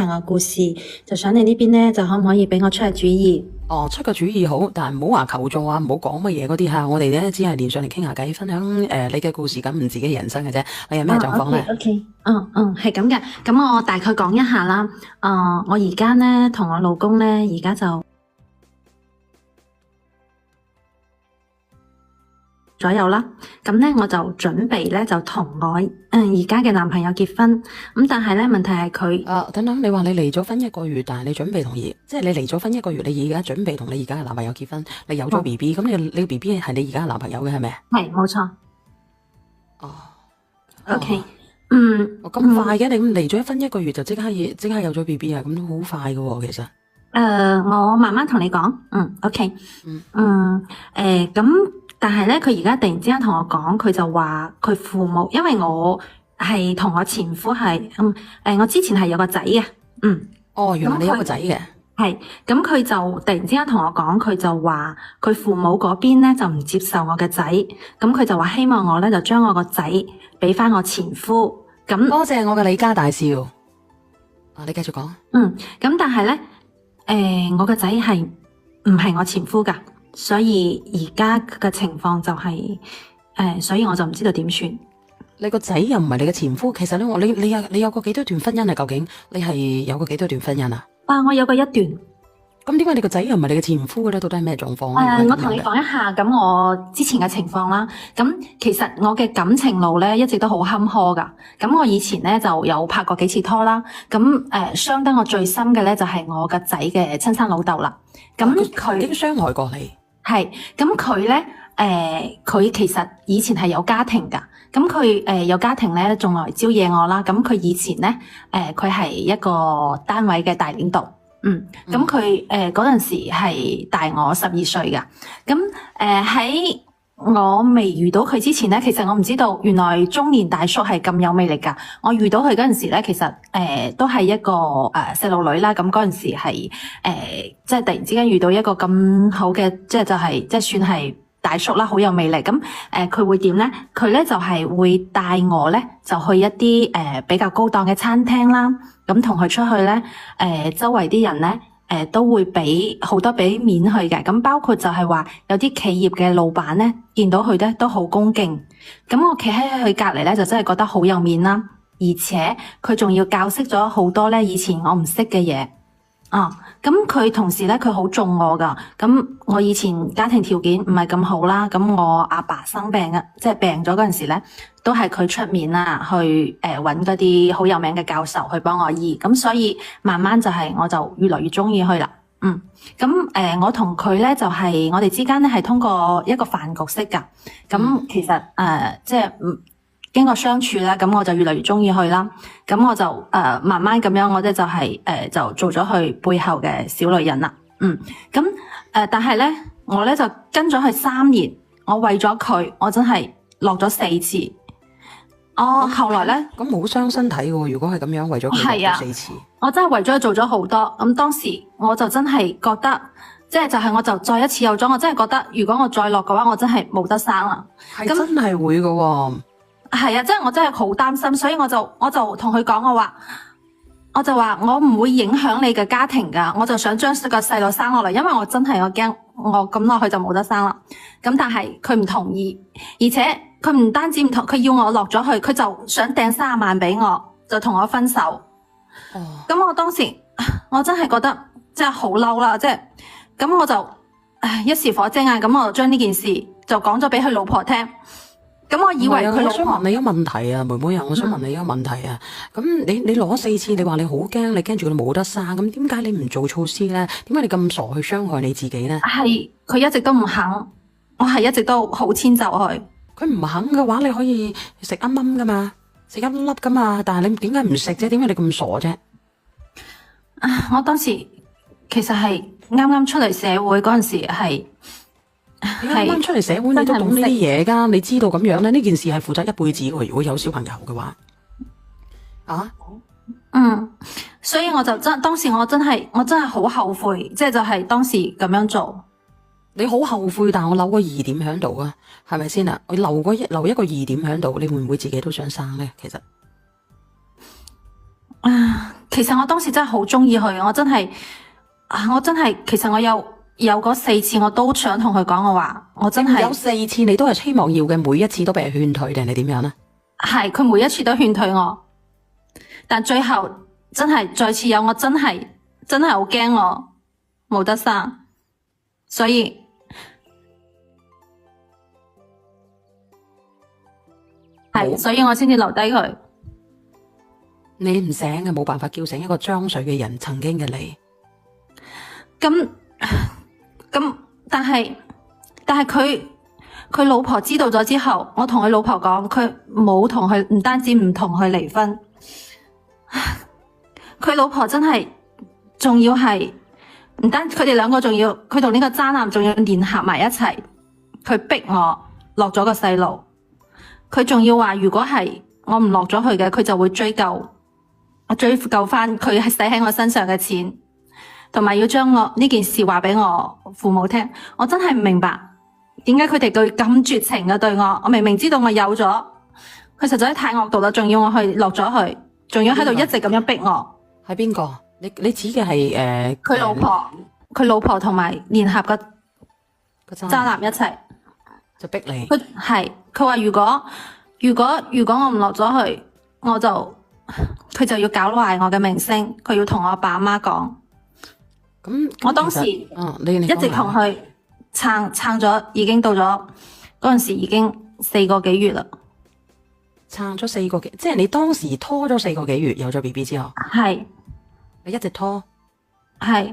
下我故事，就想你呢邊咧就可唔可以俾我出下主意？哦，出個主意好，但係唔好話求助啊，唔好講乜嘢嗰啲嚇。我哋咧只係連上嚟傾下偈，分享你嘅故事，咁唔自己人生嘅啫。你有咩狀況咧？OK，係咁嘅。咁我大概講一下啦。我而家咧同我老公咧而家就左右啦，咁咧我就準備咧就同我而家嘅男朋友結婚，咁但係咧問題係佢等等，你話你離咗婚1個月，但係你準備即係你離咗婚1個月，你而家準備同你而家嘅男朋友結婚，你有咗 BB，咁你 BB 係你而家嘅男朋友嘅係咪？係，冇錯。OK，咁快嘅，你咁離咗婚1個月就即刻有咗 BB 啊？咁都好快㗎喎，其實。我慢慢同你講，OK，咁。但係咧，佢而家突然之間同我講，佢就話佢父母，因為我係同我前夫係，我之前係有個仔嘅，原來你有個仔嘅，係，咁佢就突然之間同我講，佢就話佢父母嗰邊咧就唔接受我嘅仔，咁佢就話希望我咧就將我個仔俾翻我前夫，咁多謝我嘅李家大少，你繼續講，咁但係咧，我個仔係唔係我前夫噶。所以而家嘅情況就係所以我就唔知道點算。你個仔又唔係你嘅前夫，其實咧，你有過幾多段婚姻啊？究竟你係有過幾多段婚姻啊？我有過一段。咁點解你個仔又唔係你嘅前夫嘅咧？到底係咩狀況？我同你講一下咁我之前嘅情況啦。咁其實我嘅感情路咧一直都好坎坷噶。咁我以前咧就有拍過幾次拖啦。咁傷得我最深嘅咧就係我個仔嘅親生老豆啦。咁佢已經傷害過你。係，咁佢咧，佢其實以前係有家庭噶，咁佢有家庭咧，仲來招惹我啦。咁佢以前咧，佢係一個單位嘅大領導，咁佢嗰陣時係大我12歲噶。咁喺我未遇到佢之前咧，其實我唔知道原來中年大叔係咁有魅力噶。我遇到佢嗰陣時咧，其實都係一個細路女啦。咁嗰陣時係即係突然之間遇到一個咁好嘅，即係算係大叔啦，好有魅力。咁佢會點咧？佢咧就係會帶我咧就去一啲比較高檔嘅餐廳啦。咁同佢出去咧，周圍啲人咧。都會好多俾面去嘅，咁包括就係話有啲企業嘅老闆咧，見到佢咧都好恭敬，咁我企喺佢隔離咧就真係覺得好有面啦，而且佢仲要教識咗好多咧以前我唔識嘅嘢。咁佢同時咧，佢好重我噶。咁我以前家庭條件唔係咁好啦，咁我阿爸生病啊，即係病咗嗰陣時咧，都係佢出面啦，去搵嗰啲好有名嘅教授去幫我醫。咁所以慢慢我就越來越中意佢啦。咁我同佢咧就係我哋之間咧係通過一個飯局識噶。咁其實即係經過相處啦，咁我就越嚟越中意佢啦。咁我就慢慢咁樣，我咧就係就做咗佢背後嘅小女人啦。咁但係咧，我咧就跟咗佢3年，我為咗佢，我真係落咗4次。後來咧，咁好傷身體嘅喎。如果係咁樣為咗佢落咗4次，我真係為咗佢做咗好多。咁當時我就真係覺得，即係就係我就再一次有咗，我真係覺得如果我再落嘅話，我真係冇得生啦。係真係會嘅喎。係啊，即係我真係好擔心，所以我就同佢講，我就話我唔會影響你嘅家庭噶，我就想將個細路生落嚟，因為我真係我驚我咁落去就冇得生啦。咁但係佢唔同意，而且佢唔單止唔同，佢要我落咗去，佢就想掟30萬俾我，就同我分手。咁我當時我真係覺得真係好嬲啦，即係咁我就一時火精啊，咁我就將呢件事就講咗俾佢老婆聽。咁我以為佢老婆，我想問你一個問題啊，妹妹啊，我想問你一個問題啊。咁你攞4次，你話你好驚，你驚住佢冇得生，咁點解你唔做措施咧？點解你咁傻去傷害你自己咧？係佢一直都唔肯，我係一直都好遷就佢。佢唔肯嘅話，你可以食一蚊噶嘛，食一粒噶嘛，但係你點解唔食啫？點解你咁傻啫？我當時其實係啱啱出嚟社會嗰陣時係。啱啱出嚟社會，你都懂呢啲嘢噶，你知道咁樣咧，呢件事係負責一輩子嘅。如果有小朋友嘅話，所以我就當時我真係好後悔，即係就係當時咁樣做。你好後悔，但我留個疑點喺度啊，係咪先啊？我留一個疑點喺度，你會唔會自己都想生咧？其實其實我當時真係好中意佢，我真係，其實我有嗰4次，我都想同佢講，我話我真係有4次你都係希望要嘅，每一次都俾人勸退定係點樣咧？係佢每一次都勸退我，但最後真係再次有，我真係好驚我冇得生，所以所以我先至留低佢。你唔醒嘅，冇辦法叫醒一個裝睡嘅人曾經嘅你。咁，但係佢老婆知道咗之後，我同佢老婆講，佢冇同佢，唔單止唔同佢離婚，佢老婆真係仲要係唔單，佢哋兩個仲要，佢同呢個渣男仲要聯合埋一齊，佢逼我落咗個細路，佢仲要話如果係我唔落咗去嘅，佢就會追究翻佢係使喺我身上嘅錢，同埋要將我呢件事話俾我父母聽。我真係唔明白點解佢哋對咁絕情嘅對我。我明明知道我有咗，佢實在太惡毒啦，仲要我去落咗去，仲要喺度一直咁樣逼我。係邊個？你指嘅係佢老婆同埋聯合個渣男一齊就逼你。佢話如果我唔落咗去，佢就要搞壞我嘅名聲，佢要同我阿爸阿媽講。咁我當時一直同佢撐咗，已經到咗嗰陣時已經4個幾月啦。撐咗4個幾，即係你當時拖咗4個幾月，有咗 BB 之後，係你一直拖，係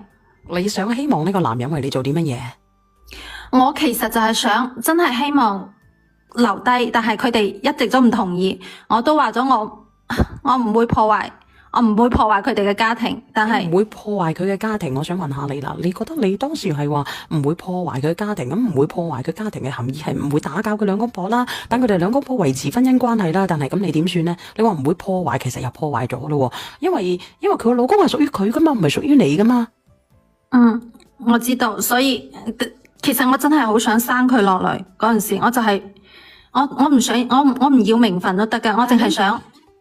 你想希望呢個男人為你做啲乜嘢？我其實就係想真係希望留低，但係佢哋一直都唔同意。我都話咗我唔會破壞佢哋嘅家庭，但係唔會破壞佢嘅家庭。我想問下你啦，你覺得你當時係話唔會破壞佢嘅家庭，咁唔會破壞佢家庭嘅含義係唔會打攪佢兩公婆啦，等佢哋兩公婆維持婚姻關係啦。但係咁你點算呢？你話唔會破壞，其實又破壞咗咯。因為佢個老公係屬於佢噶嘛，唔係屬於你噶嘛。我知道，所以其實我真係好想生佢落嚟嗰陣時，我就係我唔想我唔要名分都得噶，我淨係想。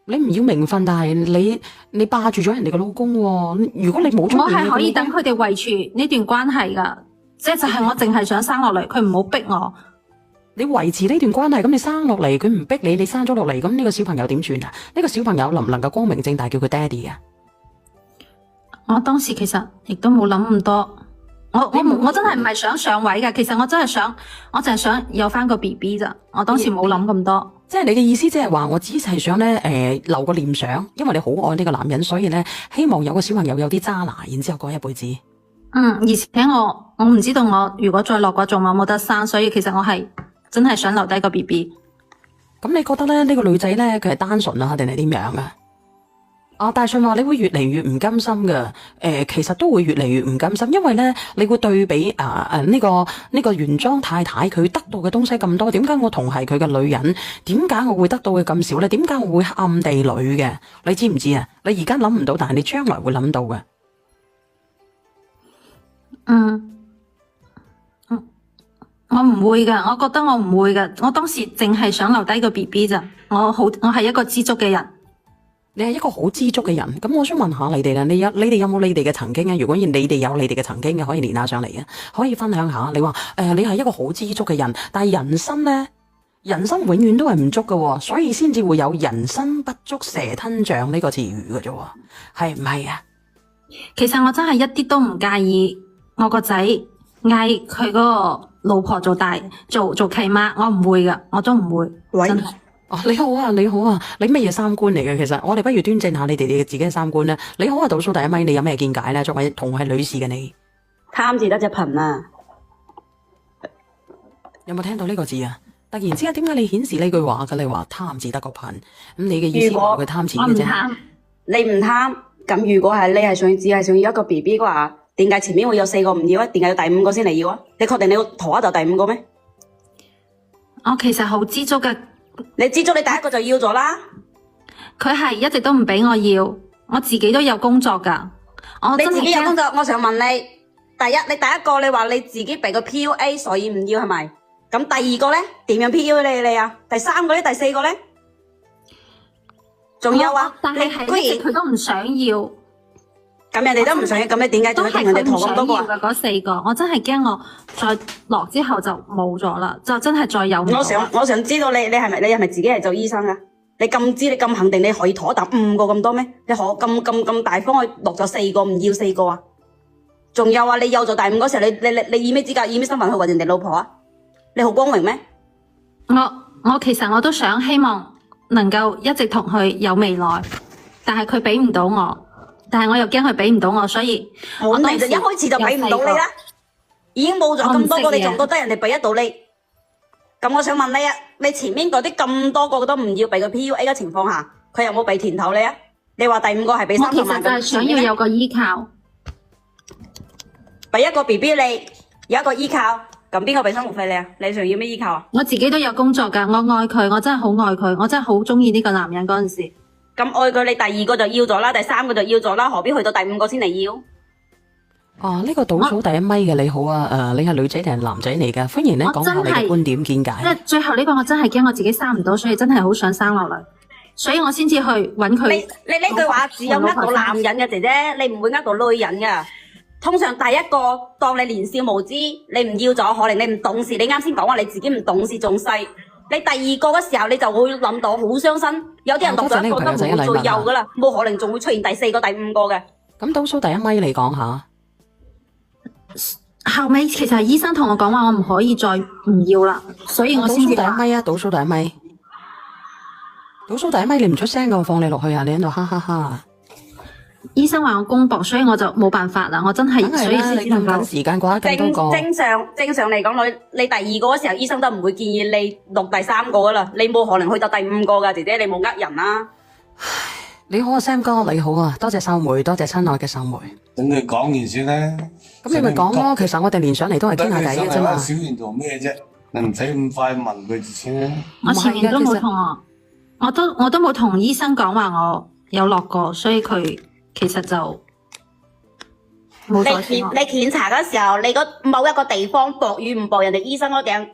你唔要名分，但係你霸住咗人哋個老公喎。如果你冇出現，我係可以等佢哋維持呢段關係噶，即係就係我淨係想生落嚟，佢唔好逼我。你維持呢段關係，咁你生落嚟，佢唔逼你，你生咗落嚟，咁呢個小朋友點算啊？呢個小朋友能唔能夠光明正大叫佢爹哋啊？我當時其實亦都冇諗咁多，我真係唔係想上位噶，其實我真係想，我淨係想有翻個 BB 咋，我當時冇諗咁多。即係你嘅意思，即係話我只係想咧，留個念想，因為你好愛呢個男人，所以咧希望有個小朋友有啲渣拿，然之後過一輩子。而且我唔知道我如果再落嘅仲有冇得生，所以其實我係真係想留低個 BB。咁你覺得咧呢個女仔咧佢係單純啊定係點樣啊？大信話你會越嚟越唔甘心㗎，其實都會越嚟越唔甘心，因為咧你會對比呢個原裝太太佢得到嘅東西咁多，點解我同係佢嘅女人，點解我會得到嘅咁少咧？點解我會暗地裏嘅？你知唔知啊？你而家諗唔到，但係你將來會諗到嘅。我唔會㗎，我覺得我唔會㗎，我當時淨係想留低個 BB 咋，我係一個知足嘅人。你係一個好知足嘅人，咁我想問下你哋啦，你哋有冇你哋嘅曾經啊？如果你哋有你哋嘅曾經嘅，可以連下上嚟嘅，可以分享下。你話你係一個好知足嘅人，但係人生永遠都係唔足嘅，所以先至會有人生不足蛇吞象呢個詞語嘅啫，係唔係啊？其實我真係一啲都唔介意我個仔嗌佢嗰個老婆做契媽，我唔會㗎，我都唔會。喂真係。你好啊，你乜嘢三觀嚟嘅？其實我哋不如端正下你哋自己嘅三觀咧。你好啊，倒數第一位，你有咩見解咧？作為同係女士嘅你，貪字得隻貧啊！有冇聽到呢個字啊？突然之間，點解你顯示呢句話嘅？你話貪字得個貧，咁你嘅意思話佢貪錢嘅啫？你唔貪，咁如果係你係只係想要一個 BB 嘅話，點解前面會有4個唔要啊？點解要第5個先嚟要啊？你確定你要陀就第5個咩？我其實好知足嘅。你知足，你第1個就要咗啦。佢係一直都唔俾我要，我自己都有工作噶。你自己有工作，我想問你，你第1個你話你自己俾個 PUA，所以唔要係咪？咁第2個咧，點樣 PUA 你啊？第3個咧，第4個咧，仲有啊？但係一直佢都唔想要，咁人哋都唔想要，咁你點解都係仲要同人哋佢唔想要陀咁多個啊？嘅嗰4個，我真係驚我再落之後就冇咗啦，就真係再有唔到啦。我想知道你係咪自己係做醫生啊？你咁知你咁肯定你可以陀達5個咁多咩？你可咁大方去落咗4個，唔要4個啊？仲有啊！你有咗第5嗰時候，你以咩資格、以咩身份去揾人哋老婆啊？你好光榮咩？我其實我都想希望能夠一直同佢有未來，但係佢俾唔到我，但係我又驚佢俾唔到我，所以我當時就一開始就俾唔到你啦，已經冇咗咁多個，你仲覺得人哋俾得到你？咁我想問你啊，你前面嗰啲咁多個都唔要俾個 PUA 嘅情況下，佢有冇俾甜頭你啊？你話第5個係俾我其30萬，實就係想要有個依靠。俾一個 BB 你，有一個依靠，咁邊個俾生活費你啊？你仲要咩依靠啊？我自己都有工作㗎，我愛佢，我真係好愛佢，我真係好中意呢個男人嗰陣時。咁愛佢，你第2個就要咗啦，第3個就要咗啦，何必去到第5個先嚟要？哦，呢個倒數第1米嘅你好啊，你係女仔定係男仔嚟㗎？歡迎你講下你嘅觀點見解。即係最後呢個我真係驚我自己生唔到，所以真係好想生落嚟，所以我先至去揾佢。你呢句話只有呃到男人嘅姐姐，你唔會呃到女人㗎。通常第1個當你年少無知，你唔要咗，可能你唔懂事。你啱先講話你自己唔懂事仲細，你第2個嘅時候你就會諗到好傷心。有啲人讀咗1個都唔會再有㗎啦，冇可能仲會出現第4個、第5個嘅。咁倒數第1米嚟講下。後尾其實係醫生同我講話，我唔可以再唔要啦，所以我先至倒數第1米啊！倒數第1米，倒數第1米，你唔出聲嘅，我放你落去啊！你喺度哈哈哈。醫生話我公博，所以我就冇辦法啦。我真係，所以先至能夠時間過得更多個。正常嚟講，你第2個嗰時候，醫生都唔會建議你錄第3個噶啦。你冇可能去到第5個㗎，姐姐你冇呃人啦。你好啊，Sam 哥，你好啊，多謝秀梅，多謝親愛嘅秀梅。等佢講完先啦。咁你咪講咯，其實我哋連上嚟都係傾下偈嘅啫嘛。小賢做咩啫？你唔使咁快問佢先。我前面都冇同我都冇同醫生講話我有落過，所以佢其實就冇再聽我。你檢查嗰時候，你嗰某一個地方駁與唔駁，人哋醫生嗰頂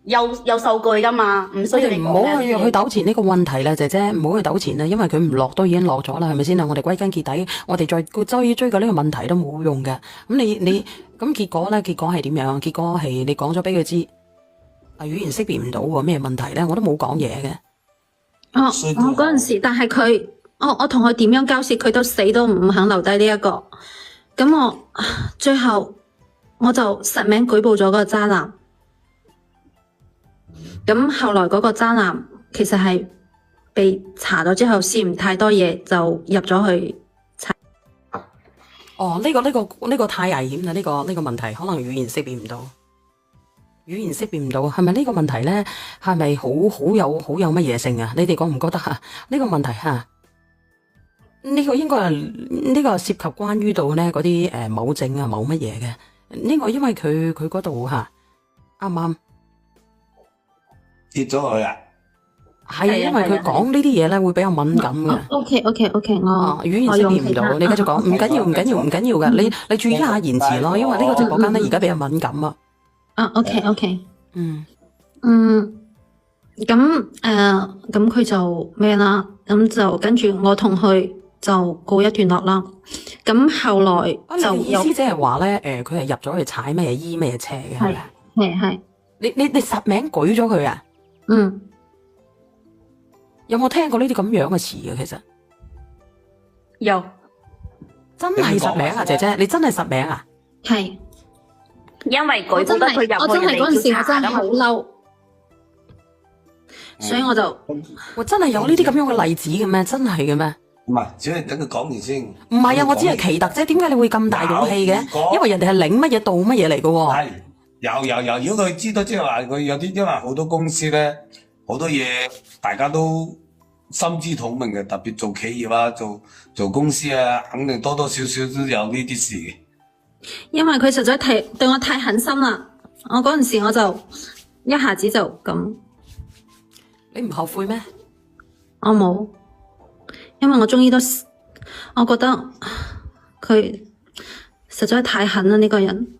有數據噶嘛，唔需要你唔好去糾纏呢個問題啦，姐姐，唔好去糾纏啦，因為佢唔落都已經落咗啦，係咪先啊？我哋歸根結底，我哋再追究呢個問題都冇用嘅。咁你咁結果咧？結果係點樣？結果係你講咗俾佢知，語言識別唔到喎，咩問題咧？我都冇講嘢嘅。我嗰陣時，但係佢，我同佢點樣交涉，佢都死都唔肯留低呢一個。咁我最後我就實名舉報咗嗰個渣男。咁後來嗰個渣男其實係被查咗之後，試唔太多嘢就入咗去查。哦，呢個太危險啦！呢個問題可能語言識別唔到，語言識別唔到，係咪呢個問題咧？係咪好有乜嘢性啊？你哋覺唔覺得啊？呢個問題吓，呢個應該係呢個涉及關於到咧嗰啲某證啊某乜嘢嘅呢個，因為佢嗰度吓啱啱。跌咗佢啊！係因為佢講呢啲嘢咧會比較敏感嘅。OK，語言識別唔到，你繼續講，唔緊要嘅。你注意下言辭咯，因為呢個直播間咧而家比較敏感啊。OK。咁佢就咩啦？咁就跟住我同佢就告一段落啦。咁後來就意思即係話咧，佢係入咗去踩咩衣咩車嘅，係咪？係。你實名舉咗佢啊？有冇聽過呢啲咁樣嘅詞嘅？其實有，真係實名啊，姐姐，你真係實名啊？係，因為我真係嗰陣時我真係好嬲，所以我就真係有呢啲咁樣嘅例子嘅咩？真係嘅咩？唔係，只係等佢講完先。唔係啊，我只係奇特啫。點解你會咁大勇氣嘅？因為人哋係領乜嘢到乜嘢嚟嘅喎。係有，如果佢知道即係話佢有啲，因為好多公司咧，好多嘢大家都心知肚明嘅，特別做企業啊，做公司啊，肯定多多少少都有呢啲事嘅。因為佢實在對我太狠心啦，我嗰陣時我就一下子就咁。你唔後悔咩？我冇，因為我終於都，我覺得佢實在太狠啦呢個人。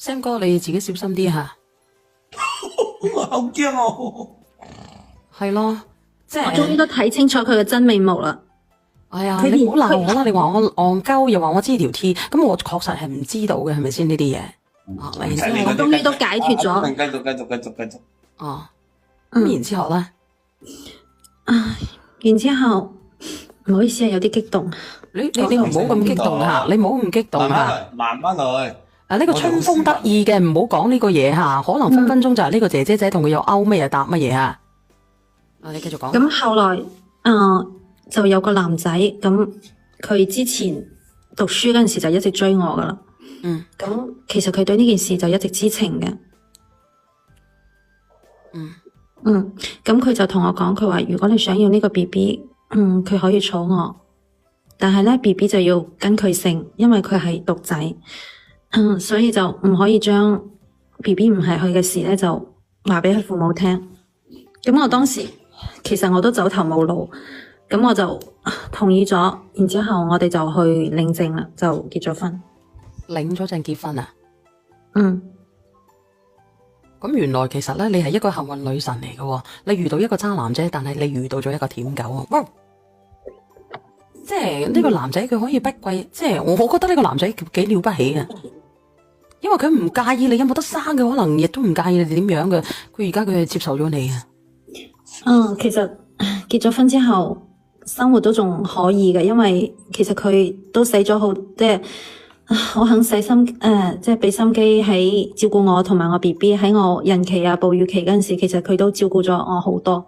Sam 哥，你自己小心啲吓。我好驚哦。係咯，即係我終於都睇清楚佢嘅真面目啦。哎呀，佢連你唔好鬧我啦！你話我戇鳩，又話我知條 T，咁我確實係唔知道嘅，係咪先呢啲嘢？啊，然之後我終於都解脫咗。繼續。哦，咁然之後咧，然之後唔好意思啊，有啲激動。你唔好咁激動嚇，你唔好咁激動嚇。慢慢來。啊，呢個春風得意嘅唔好講呢個嘢嚇，可能分分鐘就係呢個姐姐仔同佢有勾咩嘢搭乜嘢嚇。啊，你繼續講。咁後來就有個男仔，咁佢之前讀書嗰陣時就一直追我噶啦。咁其實佢對呢件事就一直知情嘅。咁佢就同我講，佢話如果你想要呢個 BB，佢可以娶我，但係咧 BB 就要跟佢姓，因為佢係獨仔。所以就唔可以將 BB 唔係佢嘅事咧，就話俾佢父母聽。咁我當時其實我都走投無路，咁我就同意咗。然之後我哋就去領證啦，就結咗婚。領咗證結婚啊？咁原來其實咧，你係一個幸運女神嚟嘅。你遇到一個渣男啫，但係你遇到咗一個舔狗啊！哇！即係呢個男仔佢可以不計，即係我覺得呢個男仔幾了不起啊！因為佢唔介意你有冇得生嘅，可能亦都唔介意你哋點樣嘅。佢而家佢係接受咗你啊。其實結咗婚之後，生活都仲可以嘅，因為其實佢都使咗好，即係我肯使心，即係俾心機喺照顧我同埋我 BB 喺我孕期啊、哺乳期嗰陣時，其實佢都照顧咗我好多。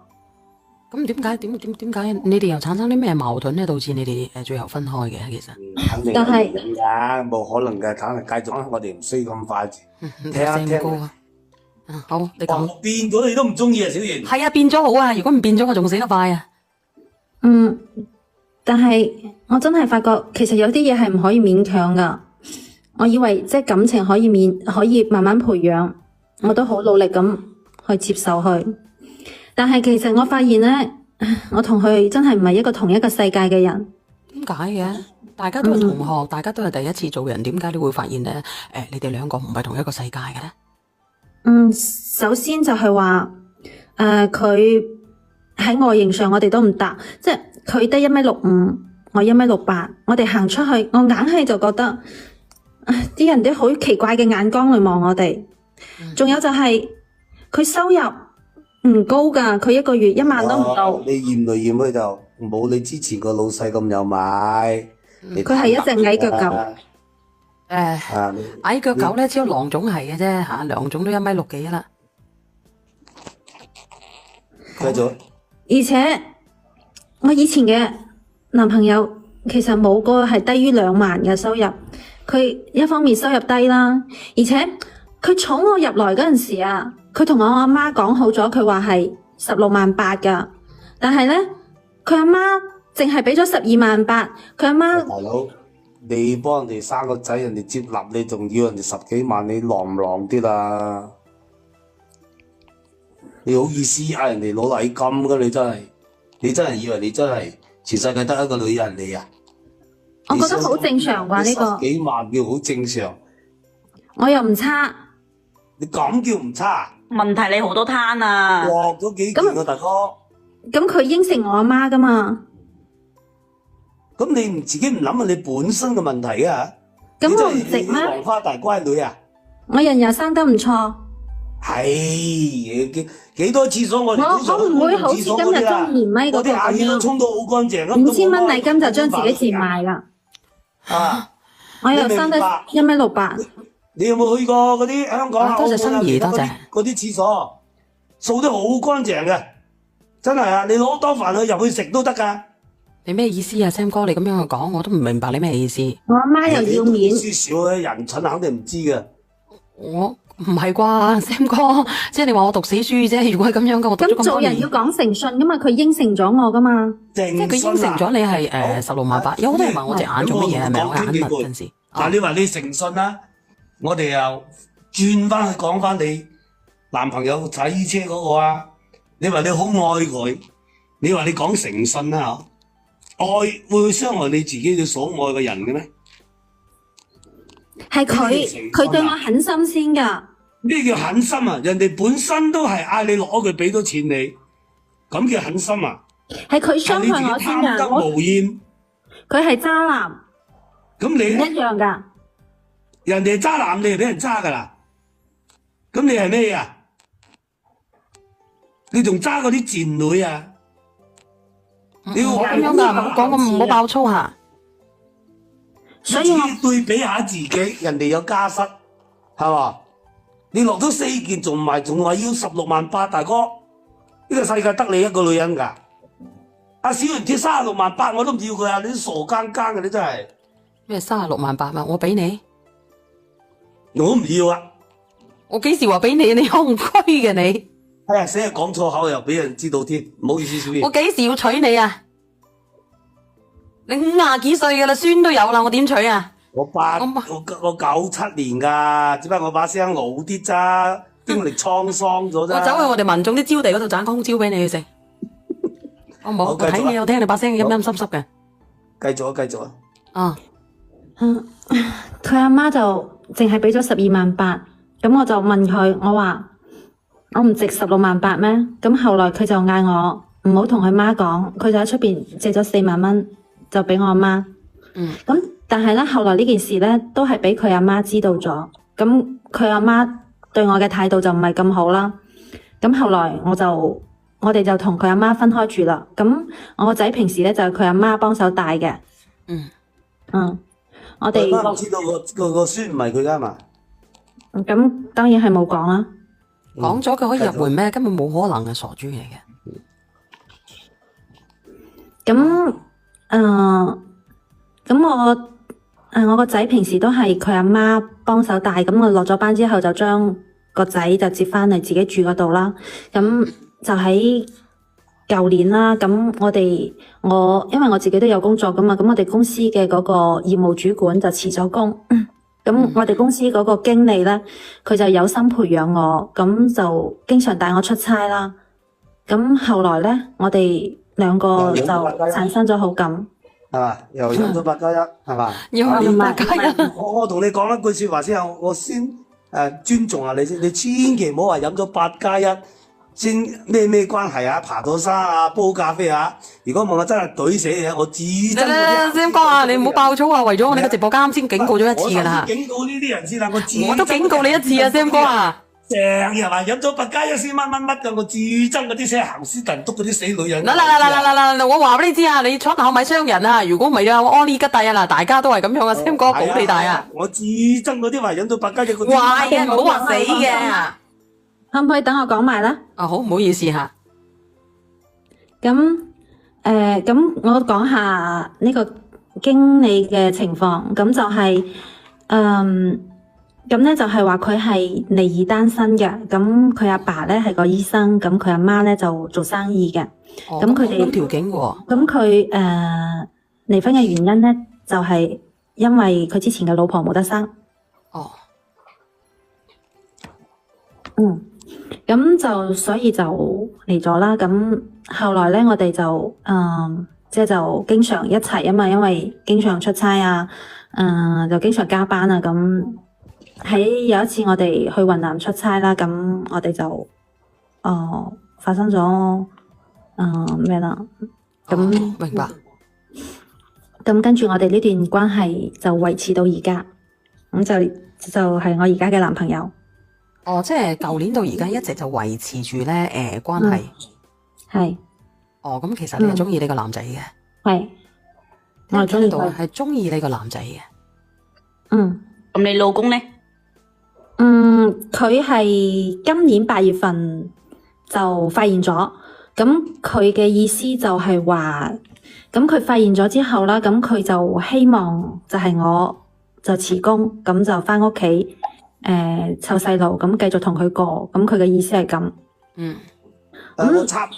咁點解你哋又產生啲咩矛盾咧？導致你哋最後分開嘅？其實肯定係咁㗎，冇可能嘅，肯定繼續啊！我哋唔需要咁快。聽聽歌啊！好，你講。變咗你都唔中意啊，小賢。係啊，變咗好啊！如果唔變咗，我仲死得快啊！但係我真係發覺，其實有啲嘢係唔可以勉強噶。我以為即係感情可以慢慢培養，我都好努力咁去接受佢。但係其實我發現咧，我同佢真係唔係一個同一個世界嘅人。點解嘅？大家都係同學，大家都係第一次做人，點解你會發現咧？你哋兩個唔係同一個世界嘅咧？首先就係話，佢喺外形上我哋都唔搭，即係佢得1.65米，我1.68米，我哋行出去，我硬係就覺得，啲人都好奇怪嘅眼光嚟望我哋。仲有就係佢收入唔高噶，佢一個月1萬都唔到。你驗嚟驗去就冇你之前個老細咁有買。佢係一隻矮腳狗。矮腳狗咧，只有狼種係嘅啫嚇，狼種都1.6米幾啦。繼續。而且我以前嘅男朋友其實冇個係低於2萬嘅收入，佢一方面收入低啦，而且佢娶我入來嗰陣時啊，佢同我阿媽講好咗，佢話係16.8萬噶，但係咧佢阿媽淨係俾咗12.8萬，佢阿媽。大佬，你幫人哋生個仔，人哋接納你，仲要人哋10幾萬，你狼唔狼啲啦？你好意思嗌人哋攞禮金噶？你真係以為你真係全世界得一個女人你啊？我覺得好正常啩呢個。10幾萬叫好正常，我又唔差。你咁叫唔差？問題你好多攤啊！鑊咗幾件啊，大哥。咁佢應承我阿媽噶嘛？咁你唔自己唔諗下你本身嘅問題啊？咁我唔值咩？黃花大乖女啊！我人又生得唔錯。係幾多廁所我哋我唔會好似今日中年咪嗰個咁啲眼都沖到好乾淨， 5000蚊禮金就將自己賤賣啦。我又生得1.68米。你有冇去過嗰啲香港多謝心儀，多謝嗰啲廁所掃得好乾淨嘅，真係啊！你攞多飯去入去食都得噶。你咩意思啊，Sam 哥？你咁樣去講，我都唔明白你咩意思。我阿媽又要面。書少嘅人蠢肯定唔知嘅。我唔係啩，Sam 哥，即係你話我讀死書啫。如果係咁樣嘅，我讀咗咁多年。咁做人要講誠信噶嘛，佢應承咗我噶嘛。即係佢應承咗你係16.8萬。有好多人問我隻眼做乜嘢，係咪我眼密嗰陣時？嗱，你話你誠信啦，我哋又轉翻去講翻你男朋友踩衣車嗰個啊。你話你好愛佢，你話你講誠信啦嚇。愛會傷害你自己嘅所愛嘅人嘅咩？係佢對我狠心先噶。咩叫狠心啊？人哋本身都係嗌你攞佢俾多錢你，咁叫狠心啊？係佢傷害我先貪得噶。無厭，佢係渣男，唔咁你呢一樣㗎。人哋係渣男，你係俾人渣噶啦。咁你係咩啊？你仲渣嗰啲賤女啊？你要唔好咁樣噶，唔好講咁，唔好爆粗嚇。所以我你對比下自己，人哋有家室，係嘛？你落咗4件，仲話要16.8萬，大哥，呢個世界得你一個女人㗎。阿小圓貼36.8萬，我都唔要佢啊！你啲傻更更嘅，你真係。咩36.8萬？我俾你，我唔要啊！我幾時話俾你？你戇居嘅你，哎呀，死係講錯口又俾人知道添，唔好意思，小圓。我幾時要娶你啊？你50幾歲嘅啦，孫都有啦，我點娶啊？我97年㗎，只不過我把聲老啲咋，經歷滄桑咗咋。我走去我哋民眾啲招地嗰度斬空椒俾你去食，好唔好？好繼續啊我睇你，我聽你把聲陰陰濕濕嘅。繼續啊，繼續啊。啊，佢阿媽就淨係俾咗12.8萬，咁我就問佢，我話我唔值16.8萬咩？咁後來佢就嗌我唔好同佢媽講，佢就喺出邊借咗4萬蚊就俾我阿媽。咁但係咧，後來呢件事咧都係俾佢阿媽知道咗，咁佢阿媽對我嘅態度就唔係咁好啦。咁後來我哋就同佢阿媽分開住啦。咁我個仔平時咧就係佢阿媽幫手帶嘅。我哋佢媽知道個孫唔係佢㗎嘛？咁當然係冇講啦。講咗佢可以入門咩？根本冇可能嘅，傻豬嚟嘅。咁我個仔平時都係佢阿媽幫手帶，咁我落咗班之後就將個仔就接翻嚟自己住嗰度啦。咁就喺舊年啦，咁因為我自己都有工作噶嘛，咁我哋公司嘅嗰個業務主管就辭咗工，咁我哋公司嗰個經理咧，佢就有心培養我，咁就經常帶我出差啦。咁後來咧，我哋兩個就產生咗好感。係嘛？又飲咗8+1，係嘛？要唔大家我同你講一句説話先，我先尊重下你先。你千祈唔好話飲咗8+1先咩關係啊？爬到山啊，煲咖啡啊！如果唔係我真係懟死你，我至憎嗰啲。先講啊，你唔好爆粗啊！為咗我呢個直播間，啱先警告咗一次㗎啦。我警告呢啲人先啦，我都警告你一次啊，Sam 哥啊！成日話飲咗8+1先乜嘅，我至憎嗰啲寫行屍燉篤嗰啲死女人。嗱，我話俾你知啊，你出口咪傷人啊！如果唔係啊，我安利吉大啊嗱，大家都係咁樣啊，Sam 哥保你大啊！我至憎嗰啲話飲咗8+1嗰啲。壞嘅，唔好話死嘅。可唔可以等我講埋啦？啊，好，唔好意思嚇。咁我講下呢個經理嘅情況，咁就係咁咧就係話佢係離異單身嘅，咁佢阿爸咧係個醫生，咁佢阿媽咧就做生意嘅，咁佢哋條件喎。咁佢離婚嘅原因咧就係因為佢之前嘅老婆冇得生。哦。咁就所以就嚟咗啦。咁後來咧，我哋就即係就經常一齊啊嘛，因為經常出差啊，就經常加班啊。咁喺有一次我哋去雲南出差啦，咁我哋就發生咗咩啦？咁明白。咁跟住我哋呢段關係就維持到而家，咁就係我而家嘅男朋友。哦，即係舊年到而家一直就維持住咧關係。係。哦，咁其實你係中意呢個男仔嘅。係。我係中意佢。係中意呢個男仔嘅。咁你老公咧？佢係今年8月份就發現咗，咁佢嘅意思就係話，咁佢發現咗之後啦，咁佢就希望就係我就辭工，咁就返屋企。湊細路咁繼續同佢過，咁佢嘅意思係咁。我插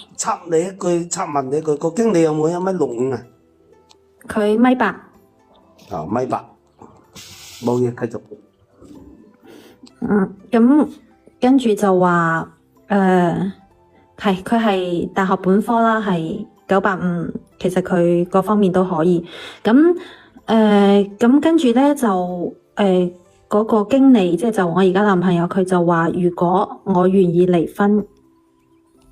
你一句，問你一句，個經理有冇1.65米啊？佢1.8米。1.8米，冇嘢，繼續。咁跟住就話佢係大學本科啦，係985，其實佢各方面都可以。咁跟住咧就嗰個經理即係就我而家男朋友，佢就話如果我願意離婚，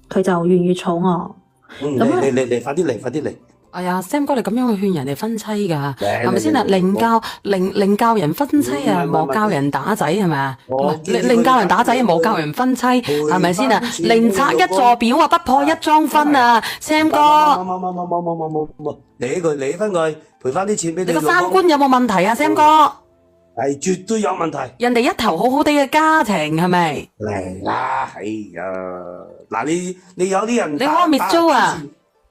佢就願意娶我。嚟，快啲嚟！哎呀，Sam 哥你咁樣去勸人哋分妻㗎，嚟係咪先啊？嚟寧教人分妻啊，莫教人打仔係咪啊？寧教人打仔，莫教人分妻，係咪先啊？寧拆一座表啊，不破一樁婚啊，Sam 哥。冇，理翻佢，賠翻啲錢俾你。你個三觀有冇問題啊，Sam 哥？係絕對有問題。人哋一頭好好地嘅家庭係咪？嚟啦，哎呀，嗱你有啲人你可唔可以滅租啊？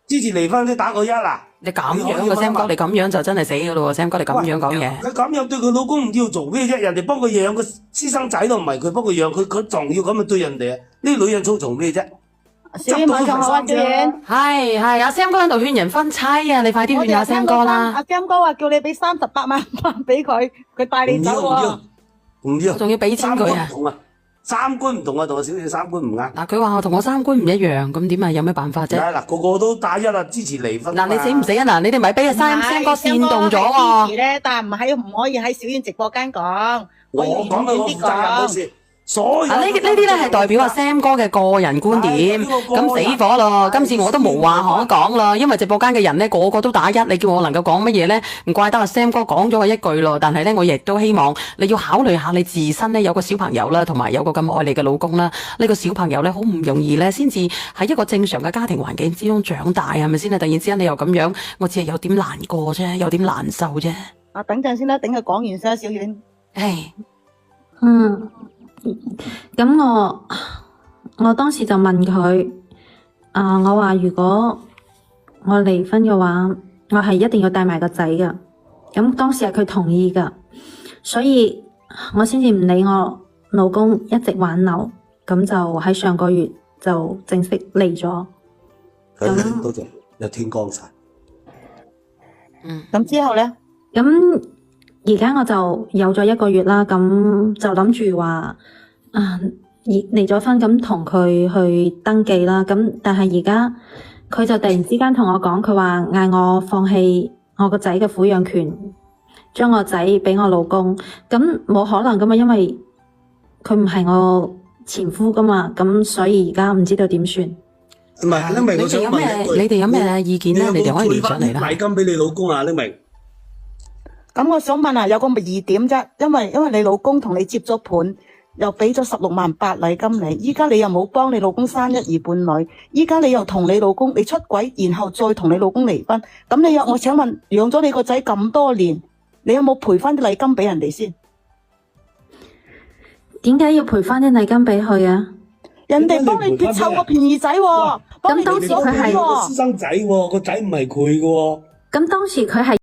之前離婚都打過一啦。你咁樣嘅 Sam 哥，你咁樣就真係死㗎咯喎，Sam 哥你咁樣講嘢。佢咁樣對佢老公唔要做咩啫？人哋幫佢養個私生仔都唔係佢幫佢養，佢仲要咁樣對人哋啊？呢啲女人操做咩啫？小遠晚上好啊，小遠。係阿 Sam 哥喺度勸人分妻啊！你快啲勸下 Sam 哥啦。阿 Sam 哥話叫你俾38萬俾佢，佢帶你走喎。唔要，仲要俾錢佢啊！三觀唔同啊，同我小姐三觀唔啱。嗱，佢話同我三觀唔一樣，咁點啊？有咩辦法啫？嗱，個個都打一啦，支持離婚。嗱，你死唔死啊？嗱，你哋咪俾阿 Sam 哥煽動咗喎。支持咧，但係唔可以喺小遠直播間講。我講嘅我負責任嗰時。所有呢啲咧係代表阿 Sam 哥嘅個人觀點，咁死火咯！今次我都無話可講啦，因為直播間嘅人咧個個都打一，你叫我能夠講乜嘢咧？唔怪得阿 Sam 哥講咗我一句咯。但係咧，我亦都希望你要考慮下你自身咧有個小朋友啦，同埋有個咁愛你嘅老公啦。呢個小朋友咧好唔容易咧，先至喺一個正常嘅家庭環境之中長大，係咪先啊？突然之間你又咁樣，我只係有點難過啫，有點難受啫。啊，等陣先啦，等佢講完先，小遠。唉，咁我當時就問佢，我話如果我離婚嘅話，我係一定要帶埋個仔㗎。咁當時係佢同意㗎，所以我先至唔理我老公一直挽留，咁就喺上個月就正式離咗。咁多謝，一天光晒。咁之後咧？咁而家我就有咗1個月啦，咁就諗住話離咗婚咁同佢去登記啦。咁但係而家佢就突然之間同我講，佢話嗌我放棄我個仔嘅撫養權，將我仔俾我老公。咁冇可能噶嘛，因為佢唔係我前夫噶嘛，咁所以而家唔知道點算。唔係，因為我想問一句，你哋有咩意見咧？你哋可以連上嚟啦。禮金俾你老公啊，你明？咁我想問啊，有個疑點啫，因為你老公同你接咗盤，又俾咗16.8萬禮金你，依家你又冇幫你老公生一兒半女，依家你又同你老公你出軌，然後再同你老公離婚，咁我請問養咗你個仔咁多年，你有冇賠翻啲禮金俾人哋先？點解要賠翻啲禮金俾佢啊？人哋幫你撇湊個便宜仔喎，咁當時佢係私生仔喎，個仔唔係佢嘅喎。咁當時佢係。